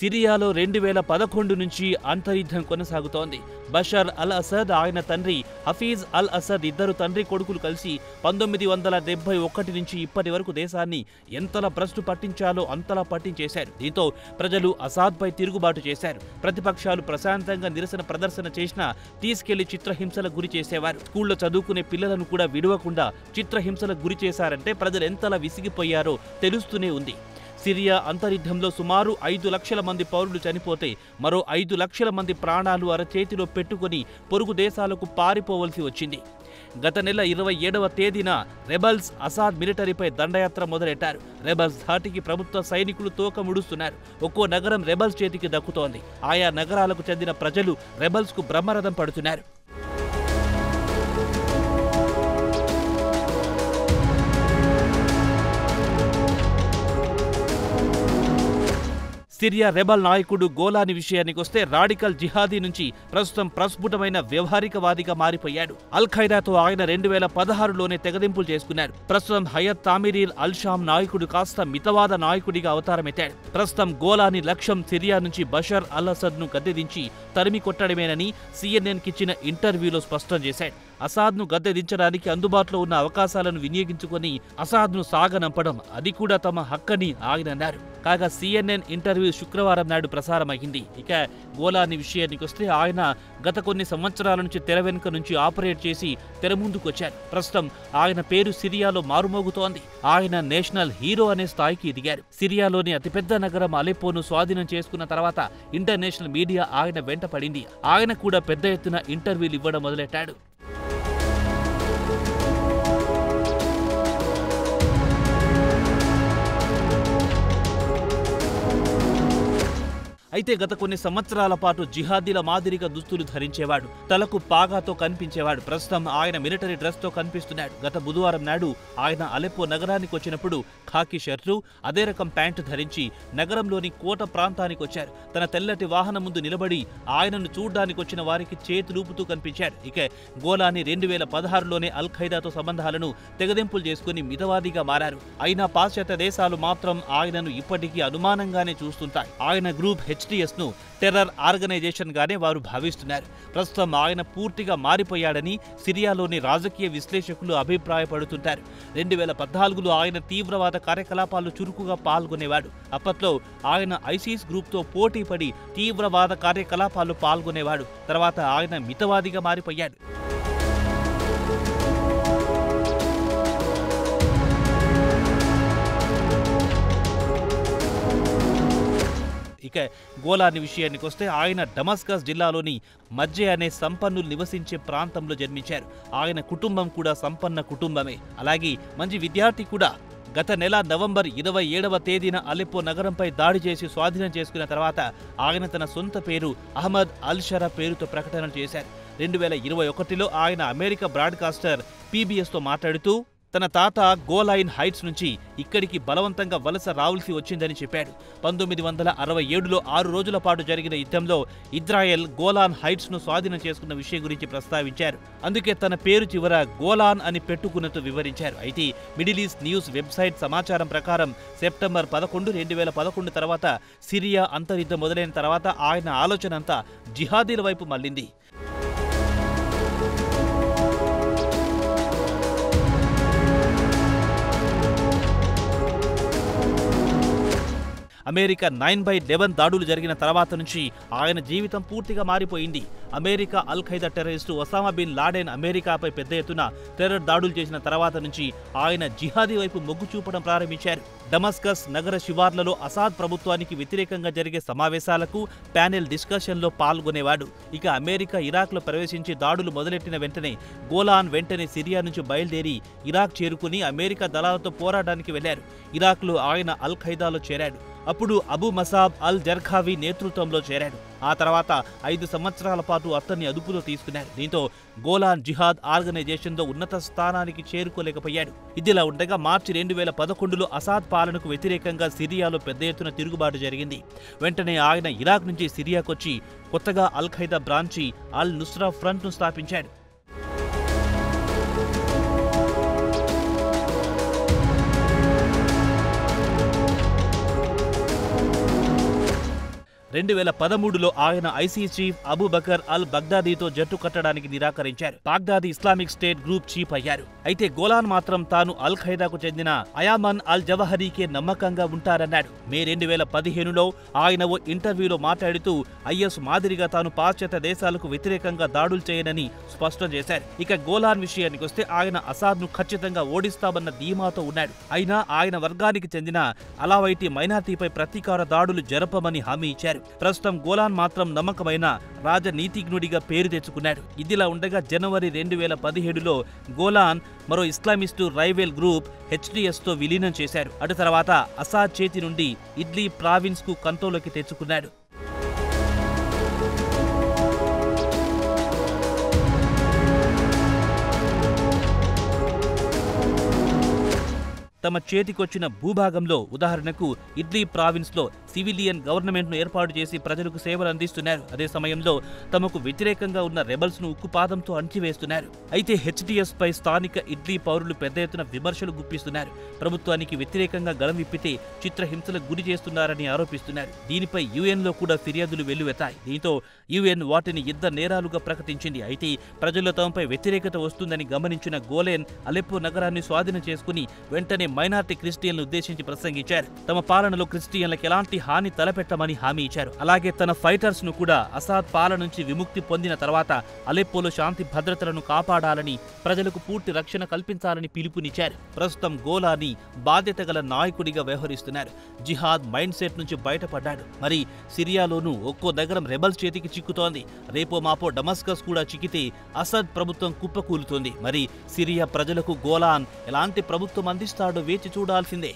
సిరియాలో 2011 నుంచి అంతర్యుద్ధం కొనసాగుతోంది. Bashar al Asad, ఆయన తండ్రి హఫీజ్ అల్ అసద్ ఇద్దరు తండ్రి కొడుకులు కలిసి 1971 నుంచి ఇప్పటి వరకు దేశాన్ని ఎంతలా భ్రష్టు పట్టించాలో అంతలా పట్టించేశారు. దీంతో ప్రజలు అసాద్పై తిరుగుబాటు చేశారు. ప్రతిపక్షాలు ప్రశాంతంగా నిరసన ప్రదర్శన చేసినా తీసుకెళ్లి చిత్రహింసలకు గురి చేసేవారు. స్కూల్లో చదువుకునే పిల్లలను కూడా విడవకుండా చిత్రహింసలకు గురి చేశారంటే ప్రజలు ఎంతలా విసిగిపోయారో తెలుస్తూనే ఉంది. సిరియా అంతర్యుద్ధంలో సుమారు 5 లక్షల మంది పౌరులు చనిపోతే మరో 5 లక్షల మంది ప్రాణాలు అరచేతిలో పెట్టుకుని పొరుగు దేశాలకు పారిపోవలసి వచ్చింది. గత నెల 27వ తేదీన రెబల్స్ అసాద్ మిలిటరీపై దండయాత్ర మొదలెట్టారు. రెబల్స్ ధాటికి ప్రభుత్వ సైనికులు తోక ముడుస్తున్నారు. ఒక్కో నగరం రెబల్స్ చేతికి దక్కుతోంది. ఆయా నగరాలకు చెందిన ప్రజలు రెబల్స్కు బ్రహ్మరథం పడుతున్నారు. సిరియా రెబల్ నాయకుడు గోలాని విషయానికొస్తే రాడికల్ జిహాదీ నుంచి ప్రస్తుతం ప్రస్ఫుటమైన వ్యవహారికవాదిగా మారిపోయాడు. అల్ ఖైదాతో ఆయన 2016లోనే తెగదింపులు చేసుకున్నారు. ప్రస్తుతం హయత్ తామిరీర్ అల్ షామ్ నాయకుడు కాస్త మితవాద నాయకుడిగా అవతారమెత్తాడు. ప్రస్తుతం గోలాని లక్ష్యం సిరియా నుంచి బషర్ అల్ అసద్ ను గద్దెదించి తరిమి కొట్టడమేనని CNN కిచ్చిన ఇంటర్వ్యూలో స్పష్టం చేశాడు. అసాద్ను గద్దెదించడానికి అందుబాటులో ఉన్న అవకాశాలను వినియోగించుకొని అసాద్ను సాగనంపడం అది కూడా తమ హక్కని ఆయన అన్నారు. కాగా CNN ఇంటర్వ్యూ శుక్రవారం నాడు ప్రసారమైంది. ఇక గోలాని విషయానికొస్తే ఆయన గత కొన్ని సంవత్సరాల నుంచి తెర వెనుక నుంచి ఆపరేట్ చేసి తెర ముందుకొచ్చారు. ప్రస్తుతం ఆయన పేరు సిరియాలో మారుమోగుతోంది. ఆయన నేషనల్ హీరో అనే స్థాయికి ఎదిగారు. సిరియాలోని అతిపెద్ద నగరం అలెప్పోను స్వాధీనం చేసుకున్న తర్వాత ఇంటర్నేషనల్ మీడియా ఆయన వెంట పడింది. ఆయన కూడా పెద్ద ఎత్తున ఇంటర్వ్యూలు ఇవ్వడం మొదలెట్టాడు. అయితే గత కొన్ని సంవత్సరాల పాటు జిహాదీల మాదిరిగా దుస్తులు ధరించేవాడు. తలకు పాగాతో కనిపించేవాడు. ప్రస్తుతం ఆయన మిలిటరీ డ్రెస్ తో కనిపిస్తున్నాడు. గత బుధవారం నాడు ఆయన అలెప్పో నగరానికి వచ్చినప్పుడు ఖాకీ షర్టు, అదే రకం ప్యాంటు ధరించి నగరంలోని కోట ప్రాంతానికి వచ్చారు. తన తెల్లటి వాహనం ముందు నిలబడి ఆయనను చూడ్డానికి వచ్చిన వారికి చేతులూపుతూ కనిపించాడు. ఇక గోలాని 2016లోనే అల్ ఖైదాతో సంబంధాలను తెగదెంపులు చేసుకుని మితవాదిగా మారారు. అయినా పాశ్చాత్య దేశాలు మాత్రం ఆయనను ఇప్పటికీ అనుమానంగానే చూస్తుంటాయి. ఆయన గ్రూప్ HTS ను టెర్రర్ ఆర్గనైజేషన్ గానే వారు భావిస్తున్నారు. ప్రస్తుతం ఆయన పూర్తిగా మారిపోయాడని సిరియాలోని రాజకీయ విశ్లేషకులు అభిప్రాయపడుతుంటారు. 2014లో ఆయన తీవ్రవాద కార్యకలాపాల్లో చురుకుగా పాల్గొనేవాడు. అప్పట్లో ఆయన ఐసిస్ గ్రూప్తో పోటీ పడి తీవ్రవాద కార్యకలాపాల్లో పాల్గొనేవాడు. తర్వాత ఆయన మితవాదిగా మారిపోయాడు. ఇక గోలాని విషయానికొస్తే ఆయన డమస్కస్ జిల్లాలోని మజ్జే అనే సంపన్నులు నివసించే ప్రాంతంలో జన్మించారు. ఆయన కుటుంబం కూడా సంపన్న కుటుంబమే. అలాగే మంచి విద్యార్థి కూడా. గత నెల నవంబర్ 27వ తేదీన అలెప్పో నగరంపై దాడి చేసి స్వాధీనం చేసుకున్న తర్వాత ఆయన తన సొంత పేరు అహ్మద్ అల్ షరా పేరుతో ప్రకటనలు చేశారు. 2021లో ఆయన అమెరికా బ్రాడ్కాస్టర్ PBSతో మాట్లాడుతూ తన తాత గోలైన్ హైట్స్ నుంచి ఇక్కడికి బలవంతంగా వలస రావాల్సి వచ్చిందని చెప్పాడు. 1967లో 6 రోజుల పాటు జరిగిన యుద్ధంలో ఇజ్రాయెల్ గోలాన్ హైట్స్ ను స్వాధీనం చేసుకున్న విషయం గురించి ప్రస్తావించారు. అందుకే తన పేరు చివర గోలాన్ అని పెట్టుకున్నట్టు వివరించారు. అయితే మిడిల్ ఈస్ట్ న్యూస్ వెబ్సైట్ సమాచారం ప్రకారం సెప్టెంబర్ 11, 2011 తర్వాత సిరియా అంతర్యుద్ధం మొదలైన తర్వాత ఆయన ఆలోచన అంతా జిహాదీల వైపు మళ్లింది. అమెరికా 9/11 దాడులు జరిగిన తర్వాత నుంచి ఆయన జీవితం పూర్తిగా మారిపోయింది. America al Qaeda terrorist Osama bin Laden అమెరికాపై పెద్ద ఎత్తున టెర్రర్ దాడులు చేసిన తర్వాత నుంచి ఆయన జిహాదీ వైపు మొగ్గు చూపడం ప్రారంభించారు. డమస్కస్ నగర శివార్లలో అసాద్ ప్రభుత్వానికి వ్యతిరేకంగా జరిగే సమావేశాలకు, ప్యానెల్ డిస్కషన్లో పాల్గొనేవాడు. ఇక అమెరికా ఇరాక్లో ప్రవేశించి దాడులు మొదలెట్టిన వెంటనే గోలాన్ వెంటనే సిరియా నుంచి బయలుదేరి ఇరాక్ చేరుకుని అమెరికా దళాలతో పోరాటానికి వెళ్లారు. ఇరాక్లో ఆయన అల్ ఖైదాలో చేరాడు. అప్పుడు అబు మసాబ్ అల్ జర్ఖావీ నేతృత్వంలో చేరాడు. ఆ తర్వాత 5 సంవత్సరాల పాటు అతన్ని అదుపులో తీసుకున్నారు. దీంతో గోలాన్ జిహాద్ ఆర్గనైజేషన్లో ఉన్నత స్థానానికి చేరుకోలేకపోయాడు. ఇదిలా ఉండగా మార్చి 2011లో అసాద్ పాలనకు వ్యతిరేకంగా సిరియాలో పెద్ద ఎత్తున తిరుగుబాటు జరిగింది. వెంటనే ఆయన ఇరాక్ నుంచి సిరియాకొచ్చి కొత్తగా అల్ ఖైదా బ్రాంచి అల్ నుస్రా ఫ్రంట్ను స్థాపించాడు. 2013లో ఆయన ఐసీ చీఫ్ అబూ బకర్ అల్ బగ్దాదీతో జట్టు కట్టడానికి నిరాకరించారు. Baghdadi Islamic state group chief అయ్యారు. అయితే గోలాన్ మాత్రం తాను అల్ ఖైదాకు చెందిన అయామన్ అల్ జవహరీకే నమ్మకంగా ఉంటారన్నాడు. మే 2015లో ఆయన ఓ ఇంటర్వ్యూలో మాట్లాడుతూ ఐఎస్ మాదిరిగా తాను పాశ్చాత్య దేశాలకు వ్యతిరేకంగా దాడులు చేయనని స్పష్టం చేశారు. ఇక గోలాన్ విషయానికొస్తే ఆయన అసాద్ను ఖచ్చితంగా ఓడిస్తామన్న ధీమాతో ఉన్నాడు. అయినా ఆయన వర్గానికి చెందిన అలావైటీ మైనార్టీపై ప్రతీకార దాడులు జరపమని హామీ ఇచ్చారు. ప్రస్తుతం గోలాన్ మాత్రం నమ్మకమైన రాజనీతిజ్ఞుడిగా పేరు తెచ్చుకున్నాడు. ఇదిలా ఉండగా జనవరి 2017లో గోలాన్ మరో ఇస్లామిస్టు రైవల్ గ్రూప్ హెచ్డిఎస్తో విలీనం చేశారు. అటు తర్వాత అసాద్ చేతి నుండి ఇడ్లీ ప్రావిన్స్ కు కంట్రోల్లోకి తెచ్చుకున్నాడు. తమ చేతికొచ్చిన భూభాగంలో ఉదాహరణకు ఇడ్లీ ప్రావిన్స్లో సివిలియన్ గవర్నమెంట్ను ఏర్పాటు చేసి ప్రజలకు సేవలు అందిస్తున్నారు. అదే సమయంలో తమకు వ్యతిరేకంగా ఉన్న రెబల్స్ను ఉక్కుపాదంతో అణచివేస్తున్నారు. అయితే హెచ్డిఎస్ పై స్థానిక ఇడ్లీ పౌరులు పెద్ద ఎత్తున విమర్శలు గుప్పిస్తున్నారు. ప్రభుత్వానికి వ్యతిరేకంగా గళం విప్పితే చిత్రహింసలకు గురి చేస్తున్నారని ఆరోపిస్తున్నారు. దీనిపై యుఎన్లో కూడా ఫిర్యాదులు వెల్లువెత్తాయి. దీంతో యుఎన్ వాటిని యుద్ధ నేరాలుగా ప్రకటించింది. అయితే ప్రజల్లో తమపై వ్యతిరేకత వస్తుందని గమనించిన గోలెన్ అలెప్పో నగరాన్ని స్వాధీనం చేసుకుని వెంటనే మైనార్టీ క్రిస్టియన్లు ఉద్దేశించి ప్రసంగించారు. తమ పాలనలో క్రిస్టియన్లకు ఎలాంటి హాని తలపెట్టమని హామీ ఇచ్చారు. అలాగే తన ఫైటర్స్ ను కూడా అసాద్ పాలన నుంచి విముక్తి పొందిన తర్వాత అలెప్పోలో శాంతి భద్రతలను కాపాడాలని, ప్రజలకు పూర్తి రక్షణ కల్పించాలని పిలుపునిచ్చారు. ప్రస్తుతం గోలాని బాధ్యత గల నాయకుడిగా వ్యవహరిస్తున్నారు. జిహాద్ మైండ్ సెట్ నుంచి బయటపడ్డాడు. మరి సిరియాలోనూ ఒక్కో నగరం రెబల్స్ చేతికి చిక్కుతోంది. రేపో మాపో డమస్కస్ కూడా చిక్కితే అసద్ ప్రభుత్వం కుప్పకూలుతోంది. మరి సిరియా ప్రజలకు గోలాన్ ఎలాంటి ప్రభుత్వం అందిస్తాడో వేచి చూడాల్సిందే.